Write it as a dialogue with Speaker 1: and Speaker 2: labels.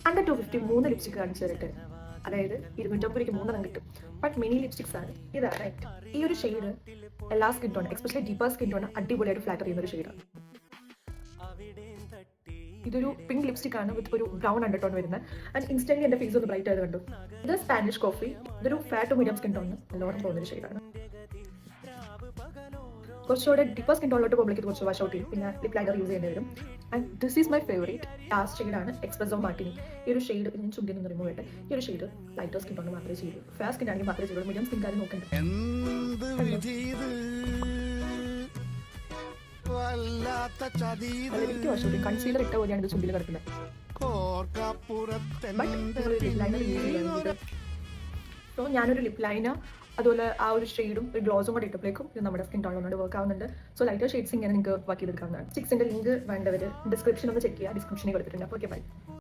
Speaker 1: Under 250 3 lipstick കാണിച്ചു തരട്ടെ. അതായത് 250 3 കിട്ടും. ബട്ട് മിനി ലിപ്സ്റ്റിക്സ് ആണ്. ഇതാണ് ഈ ഒരു ഷെയ്ഡ് എല്ലാ skin tone, especially deeper skin tone അടിപൊളിയായിട്ട് ഫ്ലാറ്റർ ചെയ്യുന്ന ഒരു ഷെയ്ഡാണ്. ഇതൊരു പിങ്ക് ലിപ്സ്റ്റിക് ആണ് വിത്ത് ഒരു ബ്രൗൺ അണ്ടർ ടോൺ വരുന്നത്. ആൻഡ് ഇൻസ്റ്റന്റ് എന്റെ ഫേസ് ഒന്ന് ബ്രൈറ്റ് ആയത് കണ്ടു. ഇത് സ്പാനിഷ് കോഫി. ഇതൊരു ഫാറ്റ് മീഡിയം സ്കിൻ ടോൺ നല്ലോണം പോകുന്ന ഒരു ഷെയ്ഡാണ്. കുറച്ചുകൂടെ ഡീപ്പർ സ്കിൻ ടോണിലോട്ട് പോകുമ്പോഴേക്ക് കുറച്ച് വാഷ് ഔട്ട് ചെയ്യും. പിന്നെ ലിപ് ലൈനർ യൂസ് ചെയ്യേണ്ടി വരും. And this is my favourite last ഷെയ്ഡാണ് എക്സ്പ്രസോ മാർട്ടിനി. ഈ ഒരു ഷെയ്ഡ് ഞാൻ ചുണ്ടിൽ നിന്ന് റിമൂവ് ചെയ്യട്ടെ. ഈ ഒരു ഷെയ്ഡ് ലൈറ്റർ സ്കിൻ ടോൺ മാത്രമേ ചെയ്യൂ. ഫെയർ സ്കിൻ ആണെങ്കിൽ മാത്രമേ ചെയ്യുള്ളൂ. മീഡിയം സ്കിൻ കാര്യം നോക്കണ്ട. എനിക്ക് വാഷ് ഔട്ട് കൺസീലർ ഇട്ട പോലെയാണ് ഇത് ചുണ്ടിൽ കിടക്കുന്നത്. സോ ഞാനൊരു ലിപ് ലൈനർ അതുപോലെ ആ ഒരു ഷെയ്ഡും ഒരു ഗ്ലോസും കൂടെ ഇട്ടപ്പോഴേക്കും ഇത് നമ്മുടെ സ്കിൻ ടോണിനോട് വർക്ക് ആവുന്നുണ്ട്. സോ ലൈറ്റർ ഷെയ്ഡ്സ് ഇങ്ങനെ നിങ്ങൾക്ക് വർക്ക് ചെയ്തെടുക്കാവുന്നതാണ്. 6ന്റെ ലിങ്ക് വേണ്ടവർ ഡിസ്ക്രിപ്ഷൻ ഒന്ന് ചെക്ക് ചെയ്യുക. ഡിസ്ക്രിപ്ഷനിൽ കൊടുത്തിട്ടുണ്ട്. Okay bye.